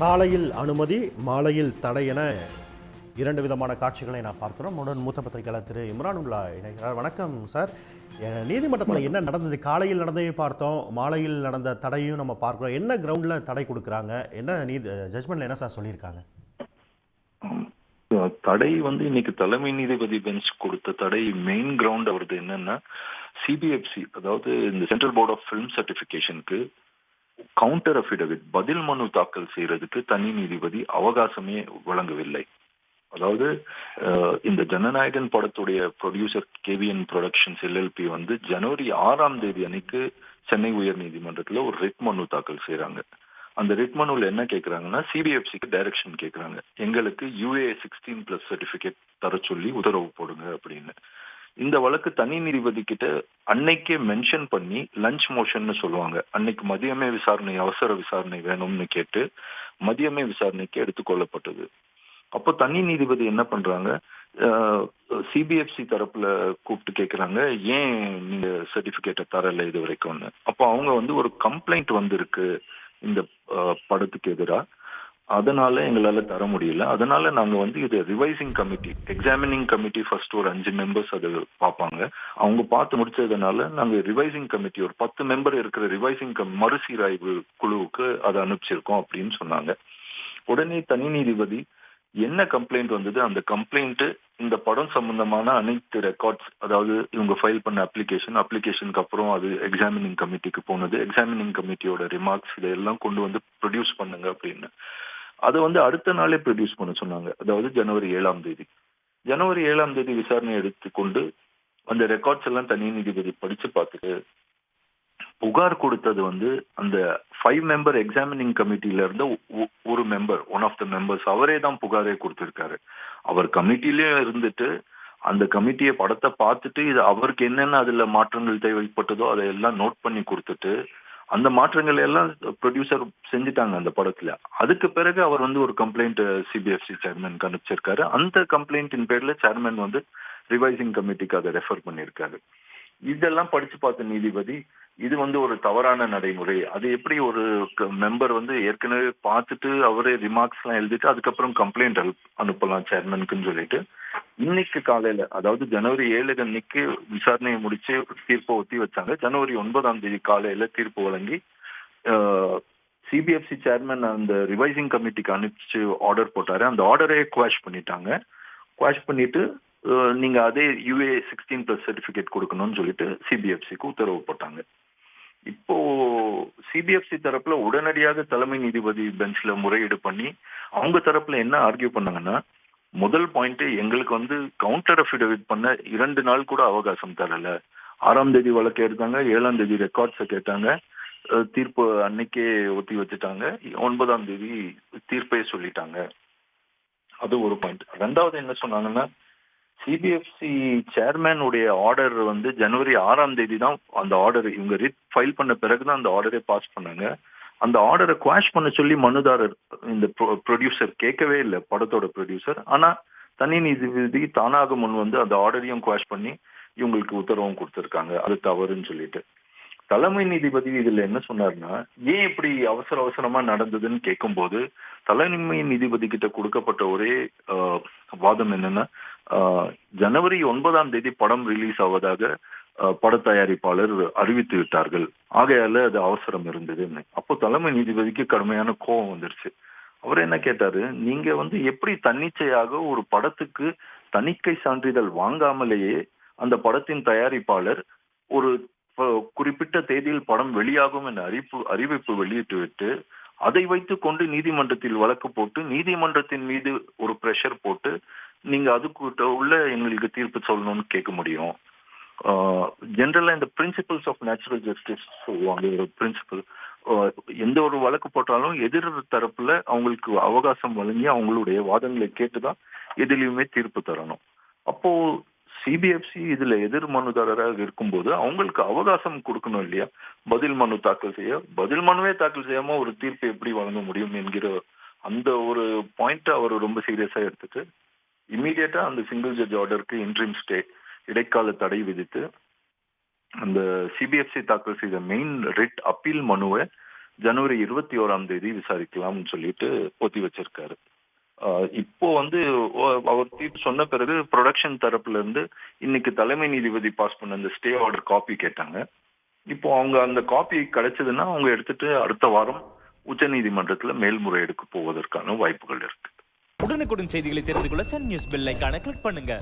காலையில் அனுமதி, மாலையில் தடை என இரண்டு விதமான காட்சிகளை நான் பார்க்கிறோம். உடன் மூத்த பத்திரிகையாளர் திரு இம்ரானுல்லா இணைகிறார். வணக்கம் சார். நீதிமன்றத்தில் என்ன நடந்தது? காலையில் நடந்ததையும் பார்த்தோம், மாலையில் நடந்த தடையும் நம்ம பார்க்கிறோம். என்ன கிரவுண்டில் தடை கொடுக்குறாங்க? என்ன ஜட்மெண்ட்ல என்ன சார் சொல்லியிருக்காங்க? தடை இன்னைக்கு தலைமை நீதிபதி பெஞ்ச் கொடுத்த தடை மெயின் கிரவுண்ட் அவரது என்னன்னா, சிபிஎஃப்சி அதாவது இந்த சென்ட்ரல் போர்ட் ஆஃப் ஃபிலிம் சர்டிபிகேஷனுக்கு கவுண்டர் அஃபிடவிட் பதில் மனு தாக்கல் செய்யறதுக்கு தனி நீதிபதி அவகாசமே வழங்கவில்லை. அதாவது இந்த ஜனநாயகன் படத்துடைய ப்ரொடியூசர் கேவிஎன் ப்ரொடக்ஷன்ஸ் எல்எல்பி ஜனவரி 6ஆம் தேதி அன்னைக்கு சென்னை உயர் நீதிமன்றத்துல ஒரு ரிட் மனு தாக்கல் செய்யறாங்க. அந்த ரிட் மனுவில் என்ன கேட்கறாங்கன்னா, சிபிஎஃப்சிக்கு டைரக்ஷன் கேட்கறாங்க, எங்களுக்கு UA 16+ சர்டிபிகேட் தர சொல்லி உத்தரவு போடுங்க அப்படின்னு. இந்த வழக்கு தனி நீதிபதி கிட்ட அன்னைக்கே மென்ஷன் பண்ணி லஞ்ச் மோஷன் சொல்லுவாங்க. அன்னைக்கு மதியமே விசாரணை, அவசர விசாரணை வேணும்னு கேட்டு மதியமே விசாரணைக்கு எடுத்துக்கொள்ளப்பட்டது. அப்போ தனி நீதிபதி என்ன பண்றாங்க, சிபிஎஃப்சி தரப்புல கூப்பிட்டு கேட்கறாங்க, ஏன் நீங்க சர்டிபிகேட்டை தரல இது வரைக்கும்னு. அப்போ அவங்க ஒரு கம்ப்ளைண்ட் வந்திருக்கு இந்த படத்துக்கு எதிராக, அதனால எங்களால தர முடியல. அதனால நாங்க இது revising committee, examining committee first ஒரு 5 மெம்பர்ஸ் அது பார்ப்பாங்க. அவங்க பார்த்து முடிச்சதுனால நாங்க ரிவைசிங் கமிட்டி ஒரு 10 மெம்பர் இருக்கிற ரிவைசிங் மறுசீராய்வு குழுவுக்கு அதை அனுப்பிச்சிருக்கோம் அப்படின்னு சொன்னாங்க. உடனே தனி நீதிபதி என்ன கம்ப்ளைண்ட் வந்தது, அந்த கம்ப்ளைண்ட் இந்த படம் சம்பந்தமான அனைத்து ரெக்கார்ட்ஸ், அதாவது இவங்க ஃபைல் பண்ண அப்ளிகேஷனுக்கு அப்புறம் அது எக்ஸாமினிங் கமிட்டிக்கு போனது, எக்ஸாமினிங் கமிட்டியோட ரிமார்க்ஸ் இதெல்லாம் கொண்டு ப்ரொடியூஸ் பண்ணுங்க அப்படின்னு. அதை அடுத்த நாளே ப்ரொடியூஸ் பண்ண சொன்னாங்க. அதாவது ஜனவரி 7ஆம் தேதி. ஜனவரி 7ஆம் தேதி விசாரணை எடுத்துக்கொண்டு அந்த ரெக்கார்ட்ஸ் எல்லாம் தனி நீதிபதி படிச்சு பார்த்துட்டு புகார் கொடுத்தது அந்த 5 மெம்பர் எக்ஸாமினிங் கமிட்டியில இருந்த ஒரு member, one of the members, அவரே தான் புகாரே கொடுத்திருக்காரு. அவர் கமிட்டிலே இருந்துட்டு அந்த கமிட்டியை படத்தை பார்த்துட்டு இது அவருக்கு என்னென்ன அதுல மாற்றங்கள் தேவைப்பட்டதோ அதையெல்லாம் நோட் பண்ணி கொடுத்துட்டு அந்த மாற்றங்கள் எல்லாம் ப்ரொடியூசர் செஞ்சுட்டாங்க அந்த படத்துல. அதுக்கு பிறகு அவர் ஒரு கம்ப்ளைண்ட் சிபிஎஃப்சி சேர்மனுக்கு அனுப்பிச்சிருக்காரு. அந்த கம்ப்ளைண்டின் பேர்ல சேர்மன் ரிவைசிங் கமிட்டிக்கு அதை ரெஃபர் பண்ணியிருக்காரு. இதெல்லாம் படிச்சு பார்த்த நீதிபதி இது ஒரு தவறான நடைமுறை, அது எப்படி ஒரு மெம்பர் ஏற்கனவே பார்த்துட்டு அவரே ரிமார்க்ஸ் எல்லாம் எழுதிட்டு அதுக்கப்புறம் கம்ப்ளைண்ட் அனுப்பலாம் சேர்மனுக்குன்னு சொல்லிட்டு இன்னைக்கு காலையில, அதாவது ஜனவரி 7 அன்னைக்கு விசாரணையை முடிச்சு தீர்ப்பை ஒத்தி வச்சாங்க. ஜனவரி 9ஆம் தேதி காலையில தீர்ப்பு வழங்கி சிபிஎஃப்சி சேர்மன் அந்த ரிவைசிங் கமிட்டிக்கு அனுப்பிச்சு ஆர்டர் போட்டாரு. அந்த ஆர்டரே குவாஷ் பண்ணிட்டாங்க. குவாஷ் பண்ணிட்டு நீங்க அதே UA 16+ சர்டிபிகேட் கொடுக்கணும்னு சொல்லிட்டு சிபிஎஃப்சிக்கு உத்தரவு போட்டாங்க. இப்போ சிபிஎஃப்சி தரப்புல உடனடியாக தலைமை நீதிபதி பெஞ்ச்ல முறையீடு பண்ணி அவங்க தரப்புல என்ன ஆர்கியூ பண்ணாங்கன்னா, முதல் பாயிண்ட், எங்களுக்கு கவுண்டர் அஃபிடவிட் பண்ண 2 நாள் கூட அவகாசம் தரல. 6ஆம் தேதி வழக்கு எடுத்தாங்க, 7ஆம் தேதி ரெக்கார்ட்ஸை கேட்டாங்க, தீர்ப்பு அன்னைக்கே ஒத்தி வச்சுட்டாங்க, 9ஆம் தேதி தீர்ப்பே சொல்லிட்டாங்க. அது ஒரு பாயிண்ட். 2வது என்ன சொன்னாங்கன்னா, சிபிஎஃப்சி சேர்மேன் உடைய ஆர்டர் ஜனவரி 6ஆம் தேதி தான் அந்த ஆர்டர் இவங்க ரிட் ஃபைல் பண்ண பிறகுதான் அந்த ஆர்டரே பாஸ் பண்ணாங்க. அந்த ஆர்டரை குவாஷ் பண்ண சொல்லி மனுதாரர் இந்த ப்ரொடியூசர் கேட்கவே இல்லை, படத்தோட ப்ரொடியூசர். ஆனா தனி நீதிபதி தானாக முன் அந்த ஆர்டரையும் குவாஷ் பண்ணி இவங்களுக்கு உத்தரவும் கொடுத்திருக்காங்க, அது தவறுன்னு சொல்லிட்டு. தலைமை நீதிபதி இதுல என்ன சொன்னார்னா, ஏன் இப்படி அவசர அவசரமா நடந்ததுன்னு கேட்கும்போது தலைமை நீதிபதி கிட்ட கொடுக்கப்பட்ட ஒரே வாதம் என்னன்னா, ஜனவரி 9ஆம் தேதி படம் ரிலீஸ் ஆவதாக பட தயாரிப்பாளர் அறிவித்து விட்டார்கள், ஆகையால அது அவசரம் இருந்ததுன்னு. அப்போ தலைமை நீதிபதிக்கு கடுமையான கோபம் வந்துருச்சு. அவர் என்ன கேட்டாரு, நீங்க எப்படி தன்னிச்சையாக ஒரு படத்துக்கு தணிக்கை சான்றிதழ் வாங்காமலேயே அந்த படத்தின் தயாரிப்பாளர் ஒரு குறிப்பிட்ட தேதியில் படம் வெளியாகும் என்ற அறிவிப்பு வெளியிட்டு விட்டு அதை வைத்துக் கொண்டு நீதிமன்றத்தில் வழக்கு போட்டு நீதிமன்றத்தின் மீது ஒரு பிரஷர் போட்டு நீங்க அதுக்கு உள்ள எங்களுக்கு தீர்ப்பு சொல்லணும்னு கேட்க முடியும்? ஜெனரலா இந்த பிரின்சிபல்ஸ் ஆஃப் நேச்சுரல் ஜஸ்டிஸ் சொல்லுவாங்க. ஒரு பிரின்சிபல், எந்த ஒரு வழக்கு போட்டாலும் எதிர் தரப்புல அவங்களுக்கு அவகாசம் வழங்கி அவங்களுடைய வாதங்களை கேட்டுதான் எதிலையுமே தீர்ப்பு தரணும். அப்போ சிபிஎஃப்சி இதுல எதிர் மனுதாரராக இருக்கும்போது அவங்களுக்கு அவகாசம் கொடுக்கணும் இல்லையா, பதில் மனு தாக்கல் செய்ய. பதில் மனுவே தாக்கல் செய்யாம ஒரு தீர்ப்பு எப்படி வழங்க முடியும் என்கிற அந்த ஒரு பாயிண்ட் அவர் ரொம்ப சீரியஸா எடுத்துட்டு இம்மீடியட்டா அந்த சிங்கிள் ஜட்ஜ் ஆர்டருக்கு இன்ட்ரீம் ஸ்டே, இடைக்கால தடை விதித்து அந்த சிபிஎஃப்சி தாக்கல் செய்த மெயின் ரிட் அப்பீல் மனுவை ஜனவரி 21ஆம் தேதி விசாரிக்கலாம்னு சொல்லிட்டு ஒத்தி வச்சிருக்காரு. இப்போ அவர் தீர்ப்பு சொன்ன பிறகு ப்ரொடக்ஷன் தரப்புல இருந்து இன்னைக்கு தலைமை நீதிபதி பாஸ் பண்ண அந்த ஸ்டே ஆர்டர் காப்பி கேட்டாங்க. இப்போ அவங்க அந்த காப்பி கிடைச்சதுன்னா அவங்க எடுத்துட்டு அடுத்த வாரம் உச்ச நீதிமன்றத்துல மேல்முறையீடுக்கு போவதற்கான வாய்ப்புகள் இருக்கு. உடனுக்குடன் செய்திகளை தெரிந்து கொள்ள சன் நியூஸ் பெல் ஐகானை கிளிக் பண்ணுங்க.